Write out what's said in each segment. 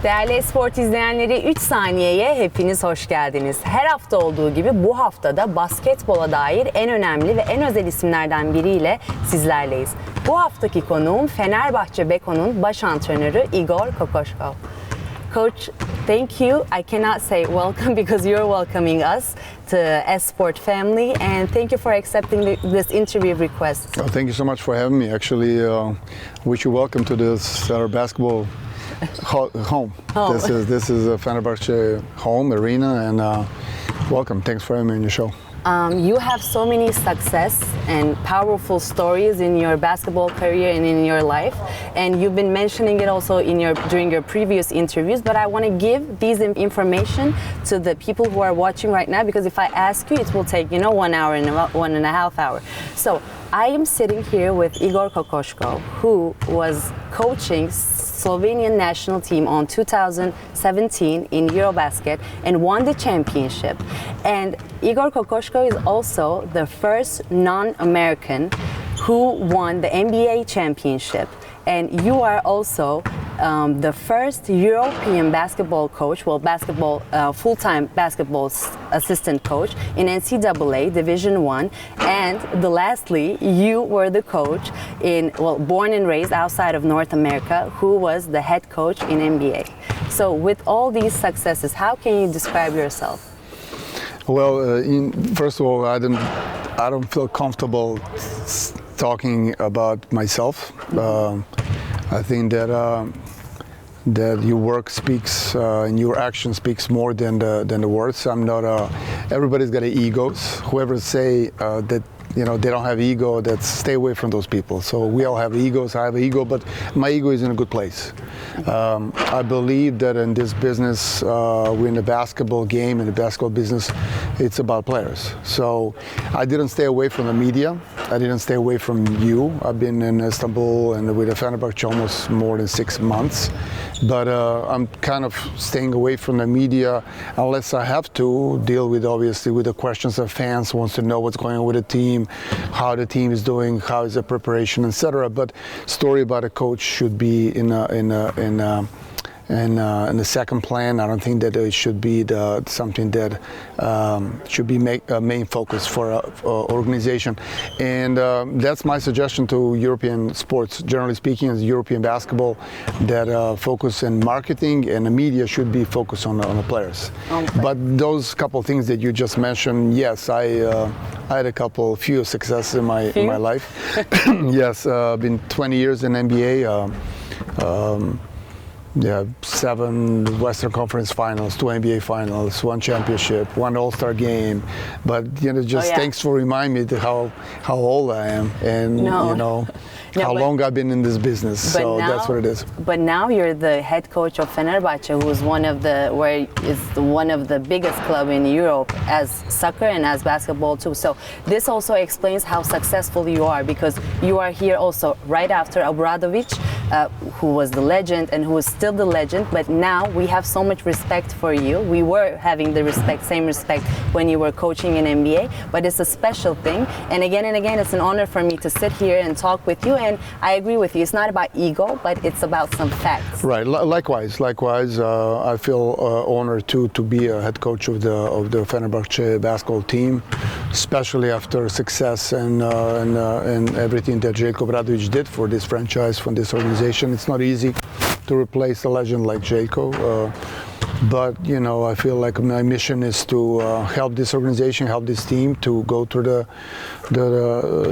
Değerli Esport izleyenleri, 3 saniyeye hepiniz hoş geldiniz. Her hafta olduğu gibi bu haftada basketbola dair en önemli ve en özel isimlerden biriyle sizlerleyiz. Bu haftaki konuğum Fenerbahçe Beko'nun baş antrenörü Igor Kokoskov. Coach, thank you. I cannot say welcome because you're welcoming us to Esport family, and thank you for accepting this interview request. Well, thank you so much for having me. Actually, wish you welcome to this our basketball home. This is a Fenerbahçe home arena, and welcome. Thanks for having me on your show. You have so many success and powerful stories in your basketball career and in your life, and you've been mentioning it also during your previous interviews, but I want to give these information to the people who are watching right now, because if I ask you, it will take 1 hour and 1.5 hours. So I am sitting here with Igor Kokoskov, who was coaching Slovenian national team on 2017 in Eurobasket and won the championship. And Igor Kokoskov is also the first non-American who won the NBA championship. And you are also the first European basketball coach, full-time basketball assistant coach in NCAA Division I. And lastly, you were the coach born and raised outside of North America, who was the head coach in NBA. So with all these successes, how can you describe yourself? Well, first of all, I don't feel comfortable talking about myself. I think that your work speaks and your action speaks more than the words. I'm not. Everybody's got egos. Whoever say that they don't have ego, that stay away from those people. So we all have egos. I have an ego, but my ego is in a good place. I believe that in this business, we're in the basketball game, in the basketball business, it's about players. So I didn't stay away from the media. I didn't stay away from you. I've been in Istanbul and with the Fenerbahçe almost more than 6 months. But I'm kind of staying away from the media unless I have to deal with, obviously, with the questions of fans wants to know what's going on with the team, how the team is doing, how is the preparation, etc. But story about a coach should be in the second plan. I don't think that it should be something that should be a main focus for an organization. And that's my suggestion to European sports, generally speaking, as European basketball, that focus in marketing and the media should be focused on the players. Okay. But those couple of things that you just mentioned, yes, I had few successes in my life. Yes, been 20 years in NBA. 7 Western Conference Finals, 2 NBA Finals, 1 championship, 1 All-Star game. But thanks for reminding me how old I am and how long I've been in this business. So that's what it is. But now you're the head coach of Fenerbahçe, who's one of the biggest club in Europe as soccer and as basketball too. So this also explains how successful you are, because you are here also right after Obradovic, who was the legend and who is still the legend. But now we have so much respect for you. We were having the same respect when you were coaching in NBA, but it's a special thing. And again, it's an honor for me to sit here and talk with you. And I agree with you. It's not about ego, but it's about some facts. Right. Likewise. I feel honored to be a head coach of the Fenerbahçe basketball team, especially after success and everything that Željko Obradovic did for this franchise, for this organization. It's not easy to replace a legend like Željko. But I feel like my mission is to help this organization, help this team to go through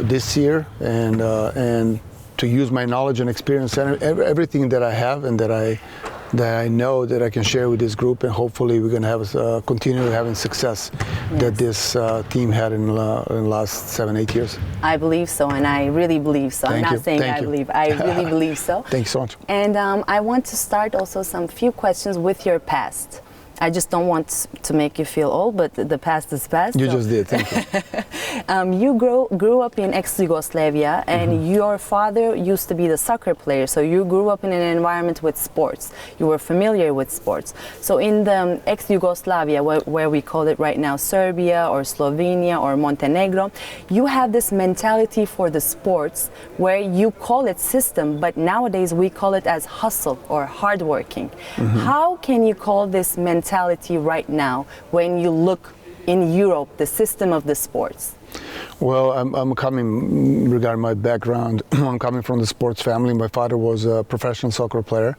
this year and to use my knowledge and experience and everything that I have and that I know that I can share with this group, and hopefully we're going to have continue having success that this team had in the last 7-8 years. I believe so, and I really believe so. I'm not saying I believe. I really believe so. Thanks so much. And I want to start also few questions with your past. I just don't want to make you feel old, but the past is past. You just did, thank you. You grew up in ex-Yugoslavia, and your father used to be the soccer player, so you grew up in an environment with sports. You were familiar with sports. So in the ex-Yugoslavia, where we call it right now Serbia or Slovenia or Montenegro, you have this mentality for the sports where you call it system, but nowadays we call it as hustle or hard working. How can you call this mentality right now when you look in Europe, the system of the sports? Well, I'm coming, regarding my background, I'm coming from the sports family. My father was a professional soccer player.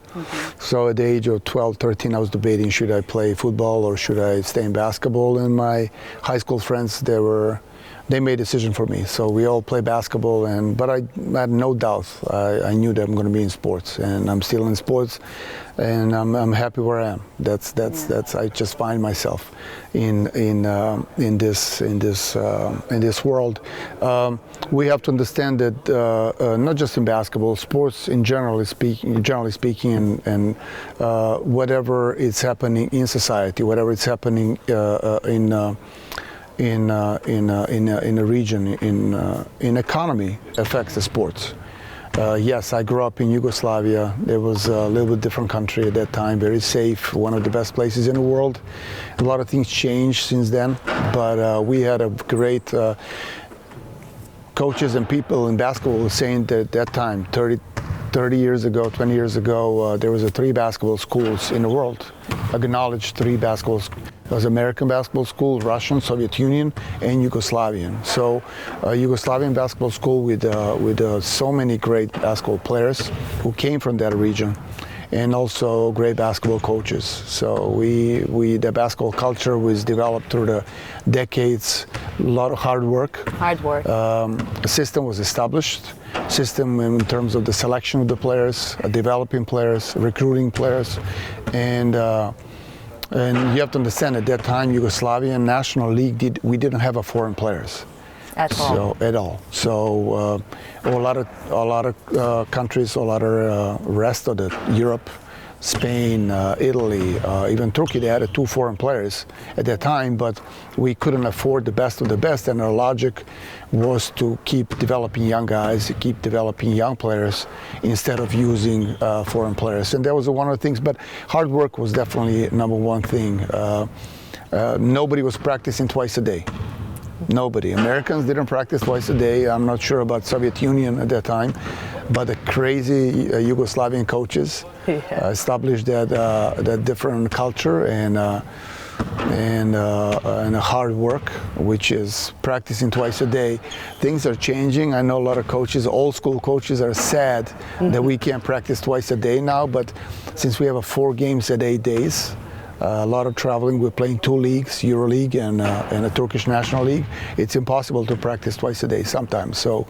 So at the age of 12, 13, I was debating, should I play football or should I stay in basketball? And my high school friends, they made a decision for me. So we all play basketball, but I had no doubt. I knew that I'm going to be in sports, and I'm still in sports, and I'm happy where I am. That's I just find myself in this world. We have to understand that not just in basketball, sports in generally speaking, and whatever is happening in society, whatever is happening in a region, in economy, affects the sports. Yes, I grew up in Yugoslavia. It was a little bit different country at that time, very safe, one of the best places in the world. A lot of things changed since then, but we had a great coaches and people in basketball were saying that at that time, 30 years ago, 20 years ago, there was 3 basketball schools in the world, acknowledged 3 basketball schools. There was American basketball school, Russian, Soviet Union, and Yugoslavian. So Yugoslavian basketball school with so many great basketball players who came from that region, and also great basketball coaches. So the basketball culture was developed through the decades, a lot of hard work. A system was established. System in terms of the selection of the players, developing players, recruiting players, and you have to understand at that time Yugoslavian National League we didn't have foreign players at all. So a lot of countries, a lot of rest of Europe, Spain, Italy, even Turkey, they had 2 foreign players at that time, but we couldn't afford the best of the best, and our logic was to keep developing young guys, keep developing young players instead of using foreign players. And that was one of the things, but hard work was definitely number one thing. Nobody was practicing twice a day. Nobody. Americans didn't practice twice a day. I'm not sure about Soviet Union at that time, but the crazy Yugoslavian coaches established that different culture and hard work, which is practicing twice a day. Things are changing. I know a lot of coaches, old school coaches, are sad that we can't practice twice a day now, but since we have 4 games at 8 days, a lot of traveling, we're playing 2 leagues, EuroLeague and a Turkish National League. It's impossible to practice twice a day sometimes. So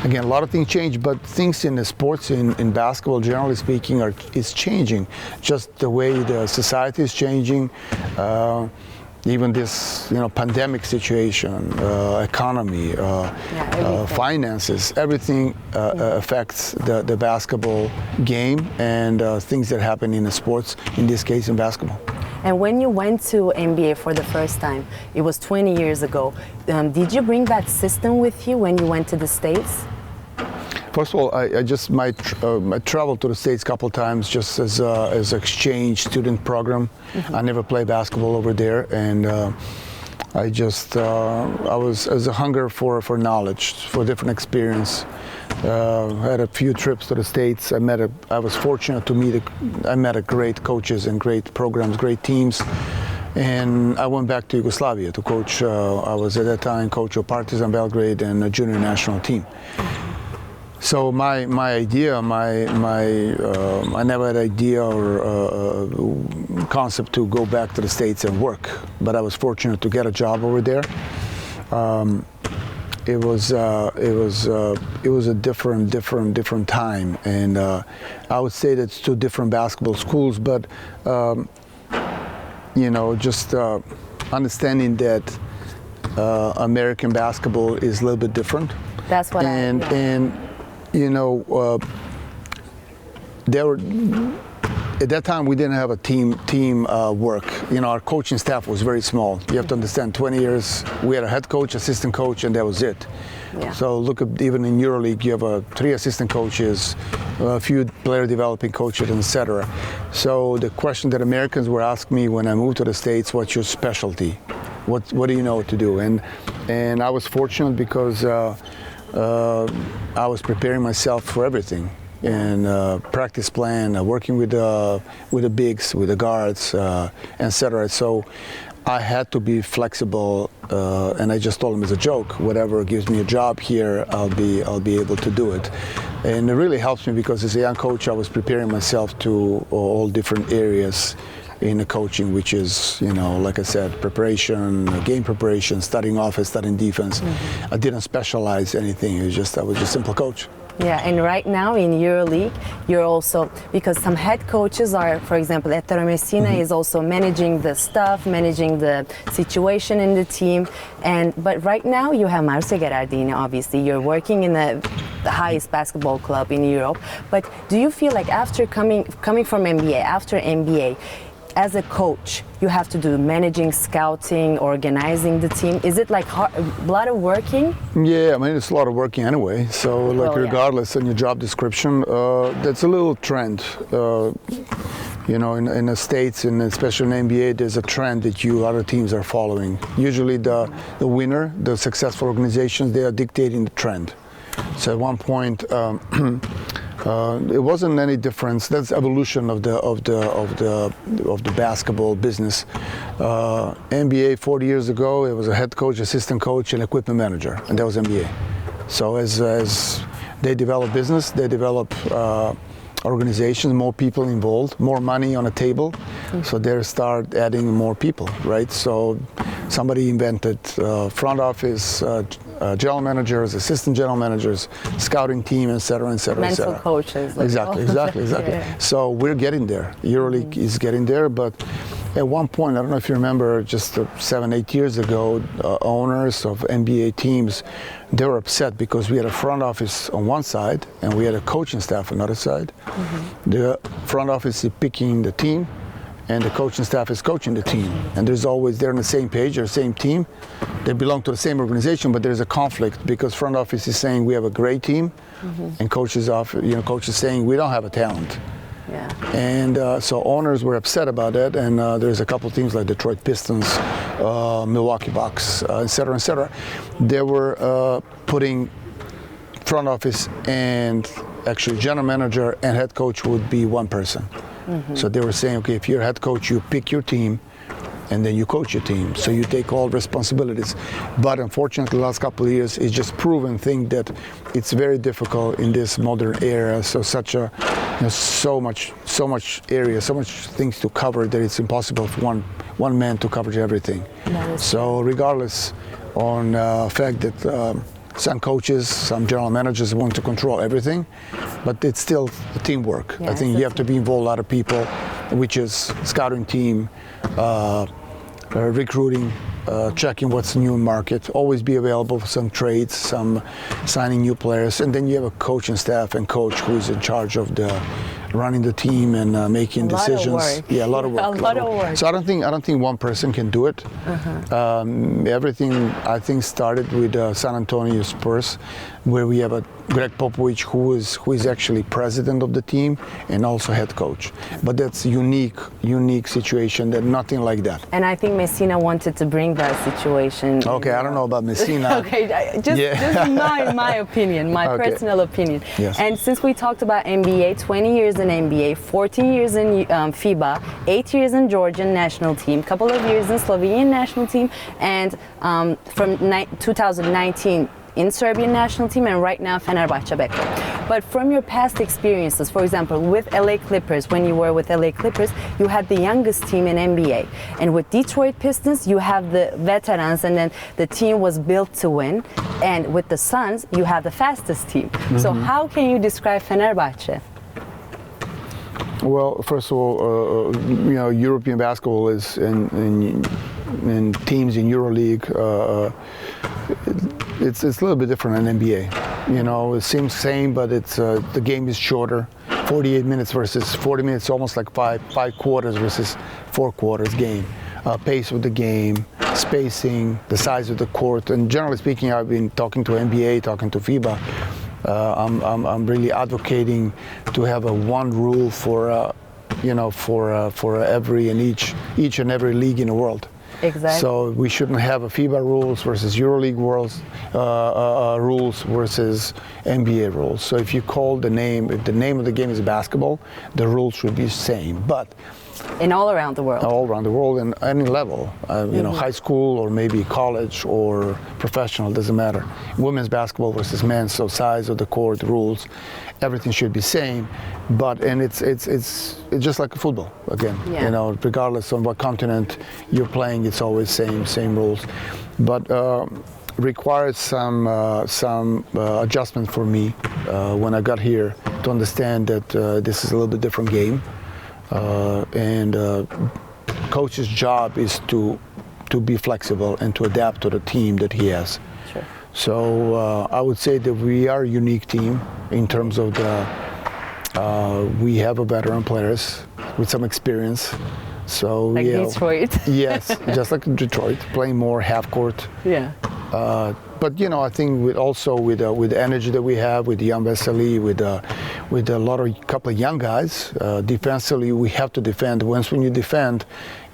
again, a lot of things change, but things in the sports, in basketball, generally speaking, is changing. Just the way the society is changing, even this pandemic situation, economy, finances, everything affects the basketball game and things that happen in the sports, in this case in basketball. And when you went to NBA for the first time, it was 20 years ago, did you bring that system with you when you went to the States? First of all, I traveled to the States a couple of times just as an exchange student program. I never played basketball over there, and I was as a hunger for knowledge, for different experience. Had a few trips to the States. I was fortunate to met great coaches and great programs, great teams. And I went back to Yugoslavia to coach. I was at that time coach of Partizan Belgrade and a junior national team. So my idea, I never had idea or concept to go back to the States and work, but I was fortunate to get a job over there. It was a different time, and I would say that's 2 different basketball schools, but just understanding that American basketball is a little bit different. That's what at that time we didn't have a team work. You know, our coaching staff was very small. You have to understand, 20 years we had a head coach, assistant coach, and that was it. Yeah. So look at even in EuroLeague, you have 3 assistant coaches, a few player developing coaches, etc. So the question that Americans were asking me when I moved to the States, what's your specialty? What do you know to do? And I was fortunate because I was preparing myself for everything. And practice plan, working with the bigs, with the guards, etc. So I had to be flexible, and I just told him as a joke, whatever gives me a job here, I'll be able to do it. And it really helps me because as a young coach, I was preparing myself to all different areas in the coaching, which is, you know, like I said, preparation, game preparation, studying offense, studying defense. Mm-hmm. I didn't specialize anything. I was just a simple coach. Yeah, and right now in EuroLeague, you're also, because some head coaches are, for example, Ettore Messina is also managing the stuff, managing the situation in the team. But right now you have Marcio Gherardini, obviously. You're working in the highest basketball club in Europe. But do you feel like after coming from NBA, after NBA, as a coach, you have to do managing, scouting, organizing the team. Is it like a lot of working? Yeah, I mean, it's a lot of working anyway. So, like, regardless in your job description, that's a little trend. You know, in the States, and especially in NBA, there's a trend that other teams are following. Usually the winner, the successful organizations, they are dictating the trend. So at one point, it wasn't any difference. That's evolution of the basketball business. NBA 40 years ago, it was a head coach, assistant coach, and equipment manager, and that was NBA. So as they develop business, they develop organizations, more people involved, more money on the table. So they start adding more people, right? So somebody invented front office, general managers, assistant general managers, scouting team, etc., etc., mental coaches. Like exactly. Yeah. So we're getting there. EuroLeague is getting there, but at one point, I don't know if you remember, just 7-8 years ago, owners of NBA teams, they were upset because we had a front office on one side and we had a coaching staff on the other side. Mm-hmm. The front office is picking the team, and the coaching staff is coaching the team. And they're on the same page, or same team. They belong to the same organization, but there's a conflict because front office is saying we have a great team, and coaches saying we don't have a talent. Yeah. And so owners were upset about that, and there's a couple of teams like Detroit Pistons, Milwaukee Bucks, et cetera. They were putting front office and actually general manager and head coach would be one person. Mm-hmm. So they were saying, okay, if you're head coach, you pick your team and then you coach your team. So you take all responsibilities. But unfortunately, the last couple of years, it's just proven thing that it's very difficult in this modern era. So so much area, so much things to cover that it's impossible for one man to cover everything. So regardless on fact that some coaches, some general managers want to control everything, but it's still teamwork. Yes, I think you have to be involved, a lot of people, which is scouting team, recruiting, checking what's new in market, always be available for some trades, some signing new players, and then you have a coaching staff and coach who's in charge of running the team and making decisions. Yeah, a lot of work. A lot of work. So I don't think one person can do it. Everything I think started with San Antonio Spurs, where we have a Greg Popovich who is actually president of the team and also head coach. But that's unique situation. That nothing like that. And I think Messina wanted to bring that situation. Okay, I don't know about Messina. Okay, just my opinion, my personal opinion. Yes. And since we talked about NBA, 20 years in NBA, 14 years in FIBA, 8 years in Georgian national team, couple of years in Slovenian national team, and from 2019 in Serbian national team, and right now Fenerbahçe Beko. But from your past experiences, for example, with LA Clippers, when you were with LA Clippers, you had the youngest team in NBA. And with Detroit Pistons, you have the veterans, and then the team was built to win. And with the Suns, you have the fastest team. Mm-hmm. So how can you describe Fenerbahçe? Well, first of all, European basketball is in teams in EuroLeague. It's a little bit different than NBA. You know, it seems same, but it's the game is shorter. 48 minutes versus 40 minutes, almost like five quarters versus 4 quarters game. Pace of the game, spacing, the size of the court, and generally speaking, I've been talking to NBA, talking to FIBA. I'm really advocating to have a one rule for for every and each and every league in the world. Exactly. So we shouldn't have a FIBA rules versus EuroLeague rules versus NBA rules. So if you call the name, if the name of the game is basketball, the rules should be the same. But and all around the world. All around the world, and any level, high school or maybe college or professional, doesn't matter. Women's basketball versus men's, so size of the court, rules, everything should be same. But it's just like football again. Yeah. Regardless of what continent you're playing, it's always same rules. But required some adjustment for me when I got here to understand that this is a little bit different game. Coach's job is to be flexible and to adapt to the team that he has. Sure. So I would say that we are a unique team in terms of we have a veteran players with some experience. So like Detroit. Yes, just like Detroit, playing more half court. Yeah. But I think with the energy that we have, with Jan Vesely, with a couple of young guys, defensively we have to defend. Once when you defend,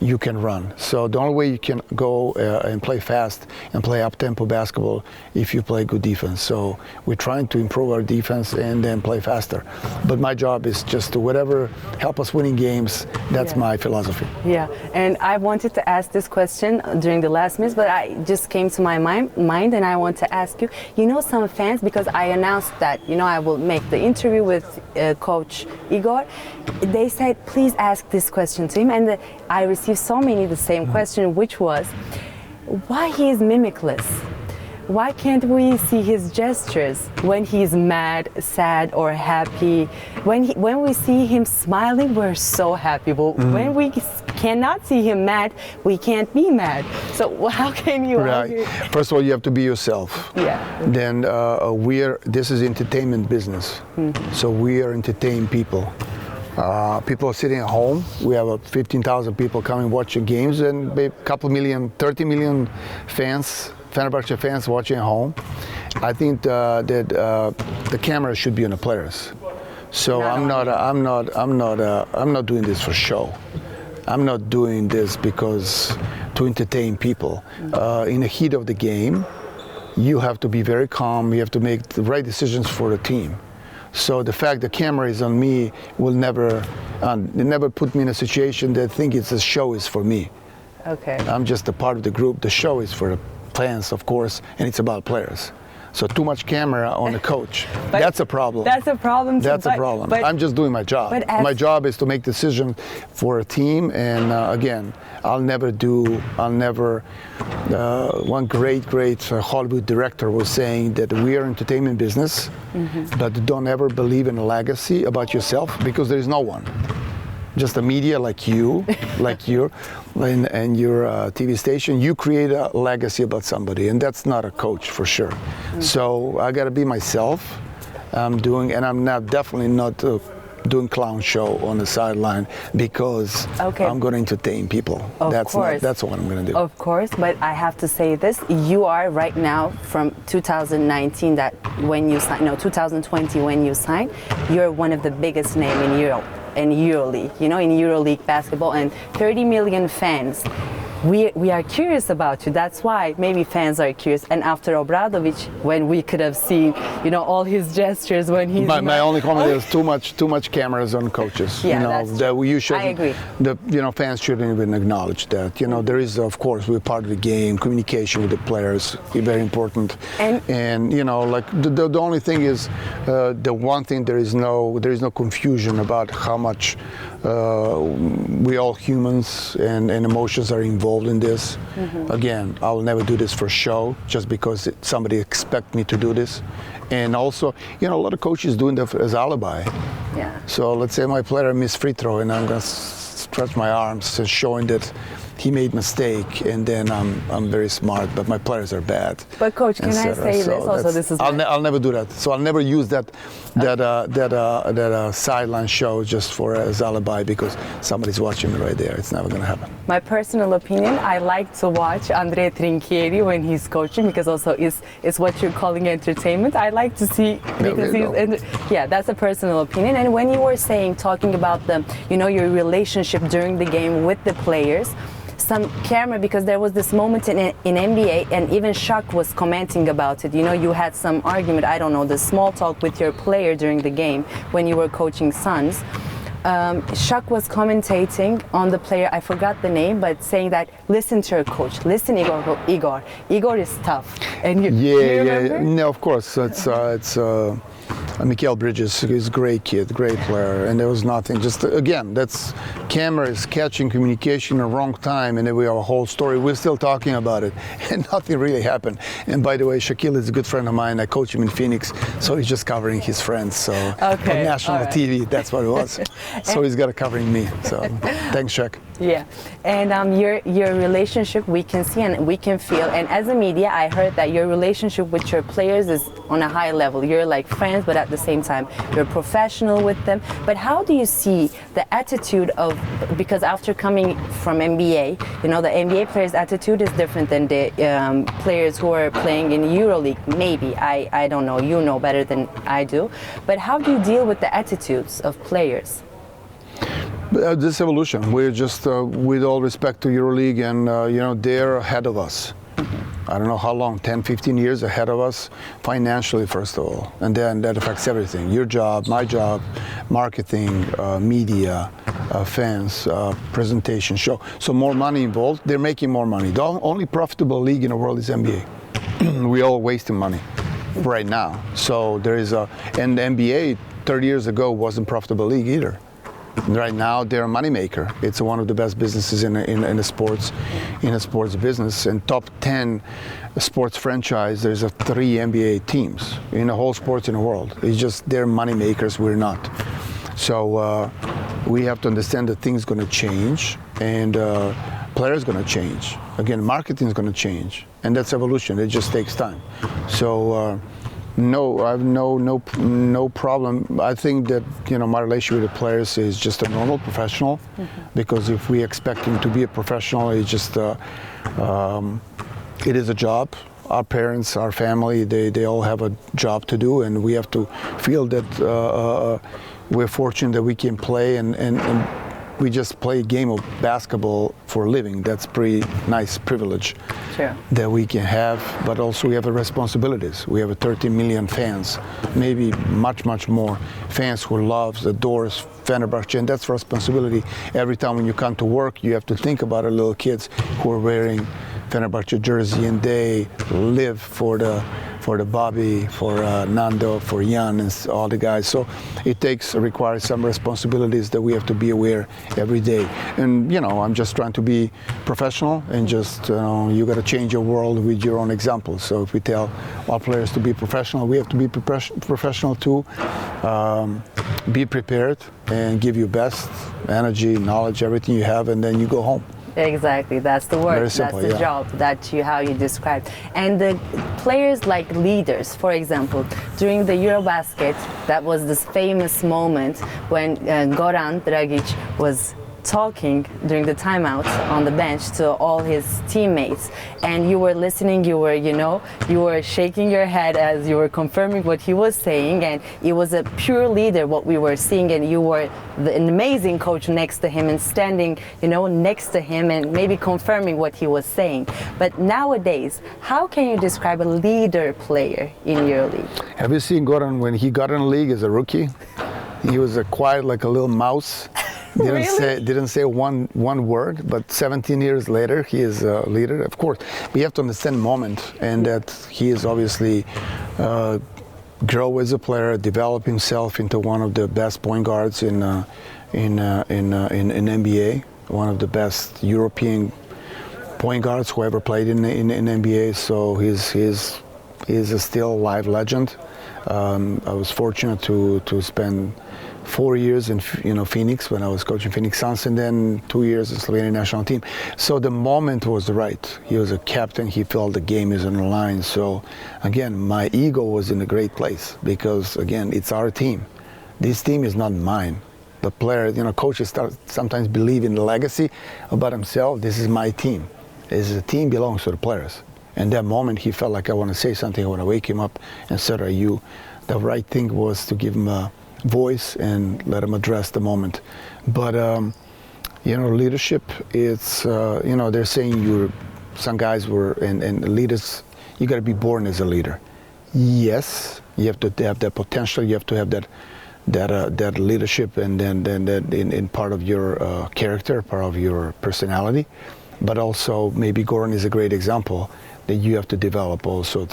you can run. So the only way you can go and play fast and play up-tempo basketball if you play good defense. So we're trying to improve our defense and then play faster. But my job is just to whatever help us winning games. That's my philosophy. Yeah, and I wanted to ask this question during the last minutes, but I just came to my mind and I want to ask you, some fans, because I announced that, I will make the interview with Coach Igor, they said, please ask this question to him. And I received so many the same question, which was, why he is mimicless? Why can't we see his gestures when he's mad, sad, or happy? When we see him smiling, we're so happy. But when we cannot see him mad, we can't be mad. So how can you argue? First of all, you have to be yourself. Yeah. Then this is entertainment business. So we are entertaining people. People are sitting at home. We have 15,000 people coming watching games, and a couple million, 30 million fans, Fenerbahçe fans watching at home. I think that the camera should be on the players. So I'm not doing this for show. I'm not doing this because to entertain people. In the heat of the game, you have to be very calm. You have to make the right decisions for the team. So the fact the camera is on me will never put me in a situation that think it's a show is for me. Okay. I'm just a part of the group. The show is for the fans, of course, and it's about players. So too much camera on the coach. That's a problem. That's a problem too. That's a problem. I'm just doing my job. My job is to make decisions for a team, and again, one great Hollywood director was saying that we are entertainment business, but don't ever believe in a legacy about yourself, because there is no one. Just the media like you, and your TV station, you create a legacy about somebody, and that's not a coach for sure. So I got to be myself. I'm definitely not doing clown show on the sideline because I'm going to entertain people. That's what I'm going to do. Of course, but I have to say this: you are right now from 2019 2020 when you signed, you're one of the biggest names in Europe. In EuroLeague, in EuroLeague basketball, and 30 million fans. We are curious about you. That's why maybe fans are curious. And after Obradovic, when we could have seen, all his gestures when he's. My only comment is too much cameras on coaches. Yeah, that's true. I agree. Fans shouldn't even acknowledge that. There is, of course, we're part of the game. Communication with the players is very important. And the only thing is, the one thing there is no confusion about how much we all humans and emotions are involved in this. Again, I'll never do this for show just because somebody expects me to do this. And also, a lot of coaches doing that as alibi. Yeah. So let's say my player missed free throw, and I'm going to stretch my arms and showing that he made mistake, and then I'm very smart, but my players are bad. But coach, can I etc. say So this? Also, this is I'll never do that. So I'll never use that sideline show just for as alibi because somebody's watching me right there. It's never going to happen. my personal opinion. I like to watch Andrea Trinchieri when he's coaching because also it's what you're calling entertainment. I like to see because yeah, that's a personal opinion. And when you were talking about your relationship during the game with the players, some camera, because there was this moment in NBA, and even Shaq was commenting about it. You had some argument, I don't know, the small talk with your player during the game when you were coaching Suns. Shaq was commentating on the player, I forgot the name, but saying that, listen to your coach, listen Igor is tough. And you remember? No, of course, it's Mikal Bridges is a great kid, great player, and there was nothing. Just again, that's camera is catching communication in the wrong time, and then we have a whole story. We're still talking about it, and nothing really happened. And by the way, Shaquille is a good friend of mine. I coach him in Phoenix, so he's just covering his friends. So on national TV, that's what it was. So he's got it covering me. So thanks, Shaq. Yeah, and your relationship we can see and we can feel. And as a media, I heard that your relationship with your players is on a high level. You're like friends, but at the same time, you're professional with them. But how do you see the attitude of, because after coming from NBA, the NBA players' attitude is different than the players who are playing in EuroLeague. Maybe, I don't know, you know better than I do. But how do you deal with the attitudes of players? This evolution. We're just, with all respect to EuroLeague, and they're ahead of us. I don't know how long, 10, 15 years ahead of us, financially first of all, and then that affects everything. Your job, my job, marketing, media, fans, presentation, show. So more money involved. They're making more money. The only profitable league in the world is NBA. We're all wasting money right now. So there is and the NBA 30 years ago wasn't profitable league either. Right now, they're a moneymaker. It's one of the best businesses in the sports business. And top 10 sports franchise, there's 3 NBA teams in the whole sports in the world. It's just they're moneymakers. We're not. So we have to understand that things going to change, and players going to change. Again, marketing is going to change, and that's evolution. It just takes time. So. No, I have no problem. I think that my relationship with the players is just a normal professional, because if we expect him to be a professional, it's just it is a job. Our parents, our family, they all have a job to do, and we have to feel that we're fortunate that we can play and we just play a game of basketball for a living. That's pretty nice privilege that we can have, but also we have the responsibilities. We have 13 million fans, maybe much more fans who loves, adores Fenerbahce, and that's responsibility. Every time when you come to work, you have to think about our little kids who are wearing Fenerbahce jersey, and they live for the Bobby, for Nando, for Jan, and all the guys. So it requires some responsibilities that we have to be aware every day. And I'm just trying to be professional, and just you got to change your world with your own example. So if we tell our players to be professional, we have to be professional too. Be prepared and give your best energy, knowledge, everything you have, and then you go home. Exactly, that's the word. Very simple, that's the job how you described. And the players like leaders, for example, during the Eurobasket, that was this famous moment when Goran Dragic was talking during the timeout on the bench to all his teammates, and you were listening, you were shaking your head as you were confirming what he was saying, and it was a pure leader what we were seeing, and you were an amazing coach next to him and standing next to him and maybe confirming what he was saying. But nowadays, how can you describe a leader player in your league? Have you seen Goran when he got in the league as a rookie? He was quiet like a little mouse. Didn't say one word, but 17 years later he is a leader. Of course, we have to understand the moment, and that he is obviously grow as a player, develop himself into one of the best point guards in NBA, one of the best European point guards who ever played in NBA. So he's a still live legend. I was fortunate to spend 4 years in Phoenix when I was coaching Phoenix Suns, and then 2 years in Slovenian national team. So the moment was right. He was a captain. He felt the game is on the line. So again, my ego was in a great place because again, it's our team. This team is not mine. The player, coaches sometimes believe in the legacy about himself. This is my team. The team belongs to the players. And that moment, he felt like I want to say something. I want to wake him up and say, the right thing was to give him a voice and let him address the moment. But leadership, it's they're saying some guys were and leaders. You got to be born as a leader. Yes, you have to have that potential. You have to have that leadership and then that in part of your character, part of your personality. But also maybe Goran is a great example that you have to develop also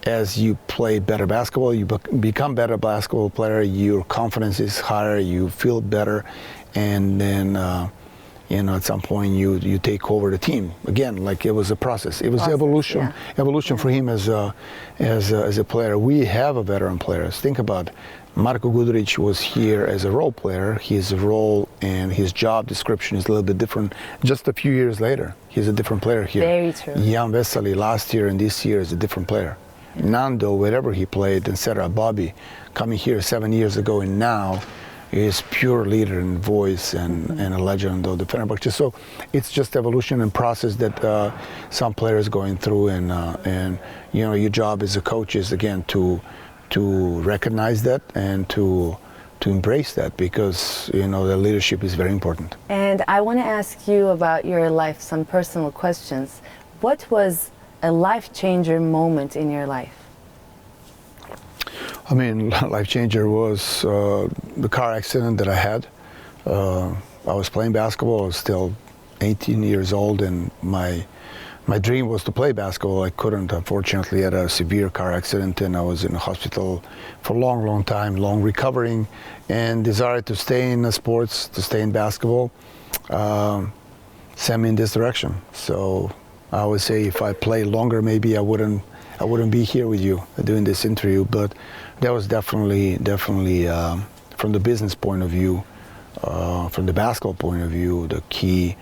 as you play better basketball, you become better basketball player, your confidence is higher, you feel better, and then at some point you take over the team again. Like it was a process. It was evolution for him as a player. We have a veteran players. Think about Marko Guduric was here as a role player. His role and his job description is a little bit different. Just a few years later, he's a different player here. Very true. Jan Vesely last year and this year is a different player. Nando, wherever he played, etc. Bobby, coming here 7 years ago and now is pure leader and voice and a legend of the Fenerbahce. So it's just evolution and process that some players going through, and your job as a coach is again to recognize that and to embrace that, because the leadership is very important. And I want to ask you about your life, some personal questions. What was a life changer moment in your life? I mean, life changer was the car accident that I had. I was playing basketball. I was still 18 years old, and my dream was to play basketball. I couldn't, unfortunately. I had a severe car accident, and I was in the hospital for a long time, long recovering, and desired to stay in the sports, to stay in basketball, sent me in this direction. So I always say if I play longer, maybe I wouldn't be here with you doing this interview. But that was definitely from the business point of view, from the basketball point of view, the key.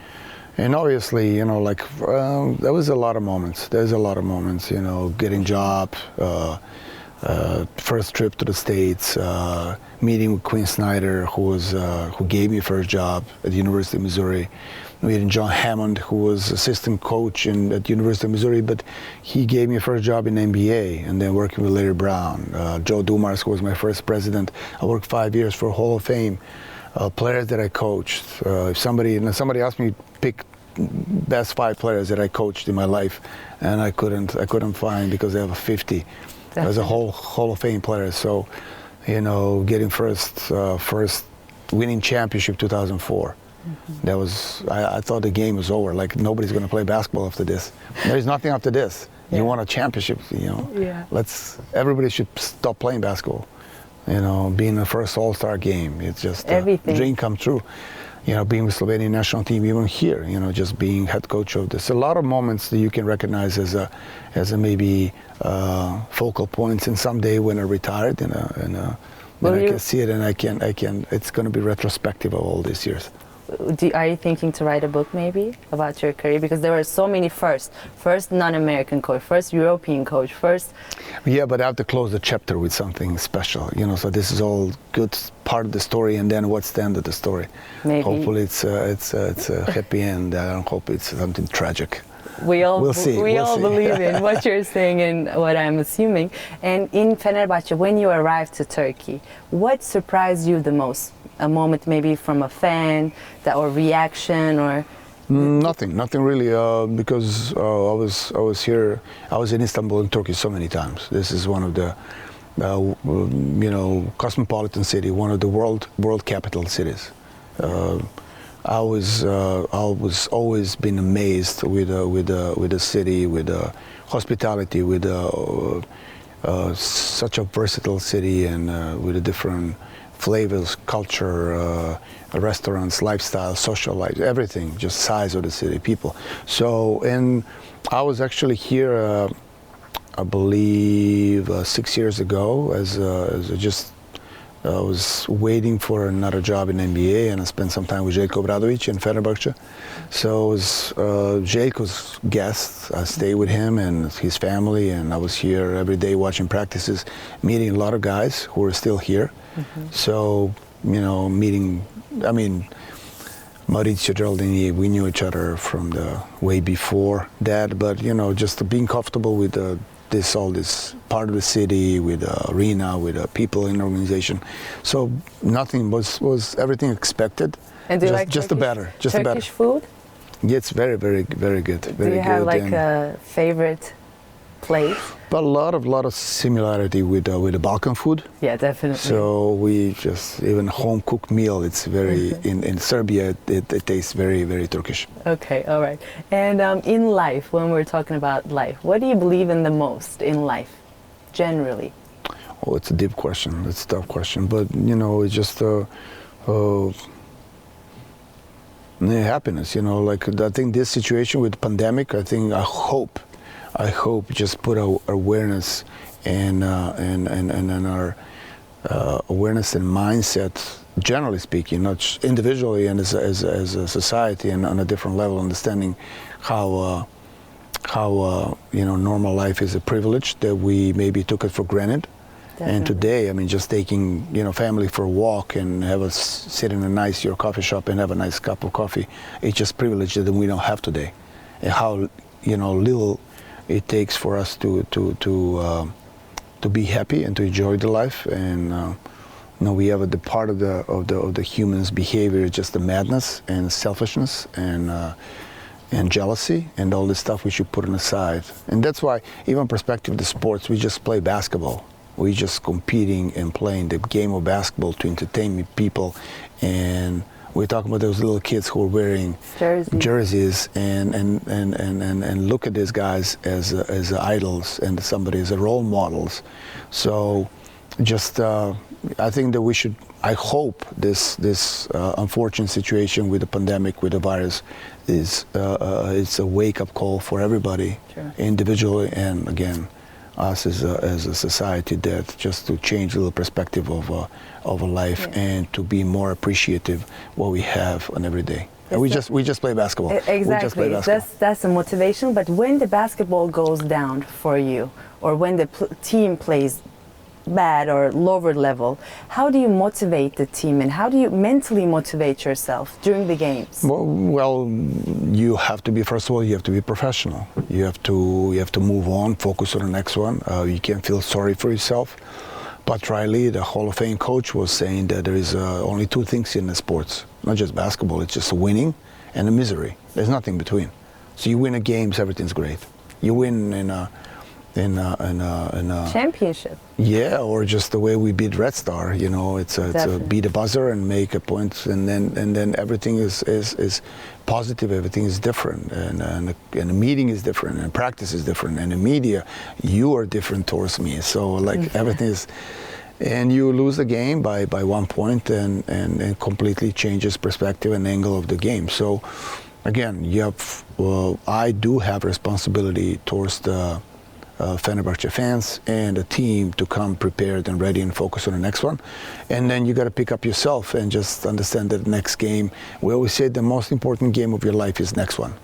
And obviously, there was a lot of moments. There's a lot of moments, getting job, first trip to the States, meeting with Quinn Snyder, who gave me first job at the University of Missouri, meeting John Hammond, who was assistant coach at University of Missouri, but he gave me a first job in NBA, and then working with Larry Brown. Joe Dumars, who was my first president. I worked 5 years for Hall of Fame. Players that I coached. If somebody asked me to pick best 5 players that I coached in my life, and I couldn't find, because I have 50. Definitely. As a Hall of Fame player. So, getting first winning championship 2004. Mm-hmm. That was, I thought the game was over. Like, nobody's going to play basketball after this. There's nothing after this. Yeah. You won a championship. Yeah. Everybody should stop playing basketball. Being the first All-Star game, it's just a dream come true. Being with Slovenian national team, even here, just being head coach of this. A lot of moments that you can recognize as a maybe focal points. And someday when I retired, then I can see it, and I can. It's going to be retrospective of all these years. Are you thinking to write a book maybe about your career? Because there were so many firsts. First non-American coach, first European coach, first... Yeah, but I have to close the chapter with something special, so this is all good part of the story, and then what's the end of the story? Maybe. Hopefully it's a happy end. I don't hope it's something tragic. We'll see. We all believe in what you're saying and what I'm assuming. And in Fenerbahce, when you arrived to Turkey, what surprised you the most? A moment maybe from a fan, or reaction, or... Nothing really, because I was here. I was in Istanbul and Turkey so many times. This is one of the cosmopolitan city, one of the world capital cities. I was always been amazed with the city, with the hospitality, with such a versatile city, and with the different flavors, culture, restaurants, lifestyle, social life, everything, just size of the city, people. So, and I was actually here, I believe, 6 years ago as just I was waiting for another job in NBA, and I spent some time with Željko Obradović in Fenerbahce. So I was Željko's guest. I stayed with him and his family, and I was here every day watching practices, meeting a lot of guys who are still here. So, you know, Maurizio Geraldini, we knew each other from the way before that, but, you know, just being comfortable with all this part of the city, with the arena, with the people in the organization. So nothing was everything expected. And do you like just Turkish food? Yeah, it's very, very, very good. Very do you have good. like a favorite place? But a lot of similarity with the Balkan food. Yeah, definitely. So we just, even home cooked meal, it's very, in Serbia, it tastes very, very Turkish. Okay, all right. And in life, when we're talking about life, what do you believe in the most in life, generally? Oh, it's a deep question. It's a tough question. But, you know, it's just happiness, you know, like I think this situation with the pandemic, I hope just put our awareness and our awareness and mindset, generally speaking, not individually and as a society, and on a different level, understanding how you know, normal life is a privilege that we maybe took it for granted. Definitely. And today, I mean, just taking, you know, family for a walk and have us sit in your coffee shop and have a nice cup of coffee, it's just privilege that we don't have today. And how, you know, little it takes for us to be happy and to enjoy the life. And you know, we have the part of the human's behavior, just the madness and selfishness and jealousy and all this stuff we should put on the side. And that's why, even perspective of the sports, we just play basketball. We just competing and playing the game of basketball to entertain people. And we're talking about those little kids who are wearing jerseys and look at these guys as idols and somebody as a role models. So just I think that we should, I hope this unfortunate situation with the pandemic, with the virus, is it's a wake-up call for everybody, individually, and again, us as a society, that just to change a little perspective of a life and to be more appreciative what we have on every day. And we just play basketball. Exactly. We just play basketball. That's a motivation. But when the basketball goes down for you, or when the team plays bad or lower level, how do you motivate the team, and how do you mentally motivate yourself during the games? Well, you have to be, first of all, you have to be professional. You have to move on, focus on the next one. You can't feel sorry for yourself. Pat Riley, the Hall of Fame coach, was saying that there is only two things in the sports, not just basketball. It's just winning and the misery. There's nothing between. So you win a games, everything's great. You win in a championship. Yeah, or just the way we beat Red Star. You know, it's a beat a buzzer and make a point, and then everything is positive. Everything is different, and the meeting is different, and practice is different, and the media, you are different towards me. So like everything is. And you lose the game by 1 point, and completely changes perspective and angle of the game. So again, I do have responsibility towards the Fenerbahce fans and the team to come prepared and ready and focus on the next one. And then you got to pick up yourself and just understand that the next game, we always say the most important game of your life is next one.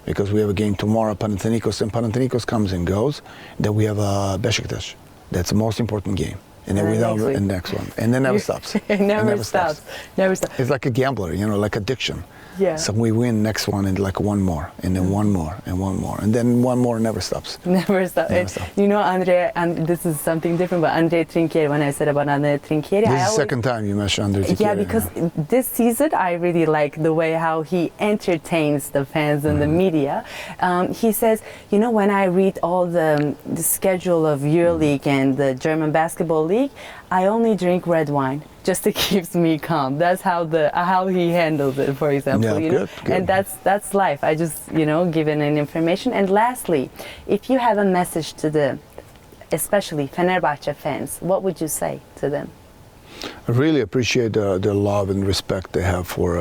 Because we have a game tomorrow, Panathinaikos, and Panathinaikos comes and goes. Then we have Beşiktaş. That's the most important game. And then we have the next one. And then never stops. It never stops. Never stops. It's like a gambler, you know, like addiction. Yeah. So we win next one and like one more, and then one more, and one more, and then one more never stops. Never stops. You know, Andrea, and this is something different, but Andrea Trinchieri, when I said about Andrea Trinchieri, this is the second time you mentioned Andrea Trinchieri. Yeah, because this season I really like the way how he entertains the fans and the media. He says, you know, when I read all the schedule of EuroLeague and the German Basketball League, I only drink red wine just to keeps me calm. That's how he handles it, for example. Yeah, you know? good. And that's life. I just, you know, given an information. And lastly, if you have a message to the, especially Fenerbahce fans, what would you say to them? I really appreciate the love and respect they have for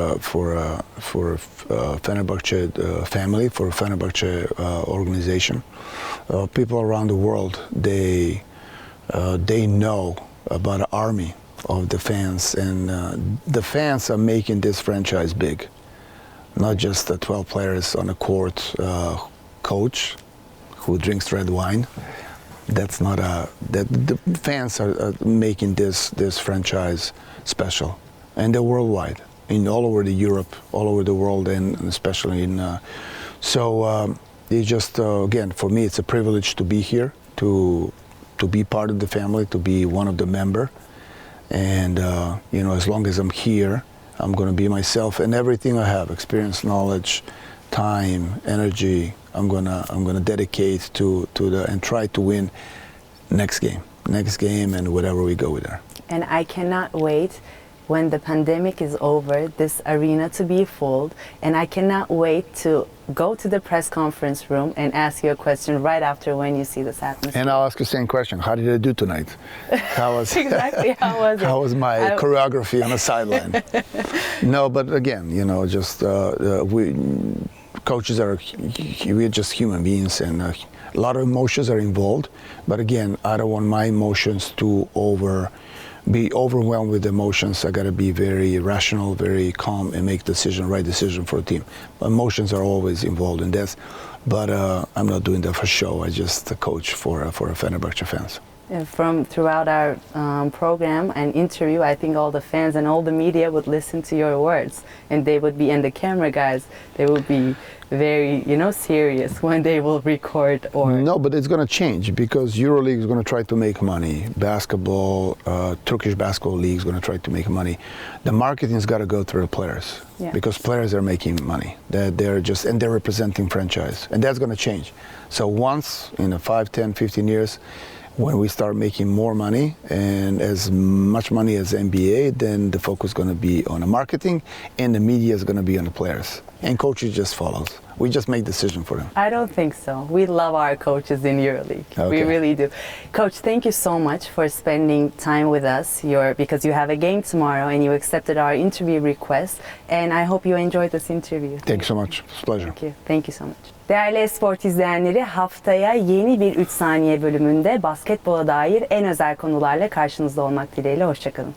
Fenerbahce family, for Fenerbahce organization. People around the world, they know about an army of the fans, and the fans are making this franchise big. Not just the 12 players on the court, coach who drinks red wine. That's not the fans are making this franchise special, and they're worldwide, in all over the Europe, all over the world, and especially in. It's just again, for me, it's a privilege to be here, to be part of the family, to be one of the member, and as long as I'm here, I'm going to be myself, and everything I have, experience, knowledge, time, energy, I'm gonna dedicate to and try to win next game, and whatever we go with there. And I cannot wait when the pandemic is over, this arena to be full, and I cannot wait to go to the press conference room and ask you a question right after when you see this atmosphere. And I'll ask you the same question. How did I do tonight? How was exactly, how was it? How was my choreography on the sideline? No, but again, we coaches we're just human beings, and a lot of emotions are involved. But again, I don't want my emotions to be overwhelmed with emotions. I got to be very rational, very calm, and make right decision for a team. Emotions are always involved in this, but I'm not doing that for show. I just coach for Fenerbahçe fans. From throughout our program and interview, I think all the fans and all the media would listen to your words, and they would be, and the camera guys, they would be very, serious when they will record. Or no, but it's going to change, because EuroLeague is going to try to make money. Basketball, Turkish basketball league is going to try to make money. The marketing's got to go through the players, because players are making money. They're representing franchise, and that's going to change. So once in 5, 10, 15 years, when we start making more money, and as much money as NBA, then the focus is going to be on the marketing, and the media is going to be on the players. And coaches just follows. We just make decisions for them. I don't think so. We love our coaches in EuroLeague. Okay. We really do. Coach, thank you so much for spending time with us. Because you have a game tomorrow, and you accepted our interview request. And I hope you enjoyed this interview. Thank you so much. It's a pleasure. Thank you. Thank you so much. Değerli Esport izleyenleri, haftaya yeni bir 3 saniye bölümünde basketbola dair en özel konularla karşınızda olmak dileğiyle. Hoşçakalın.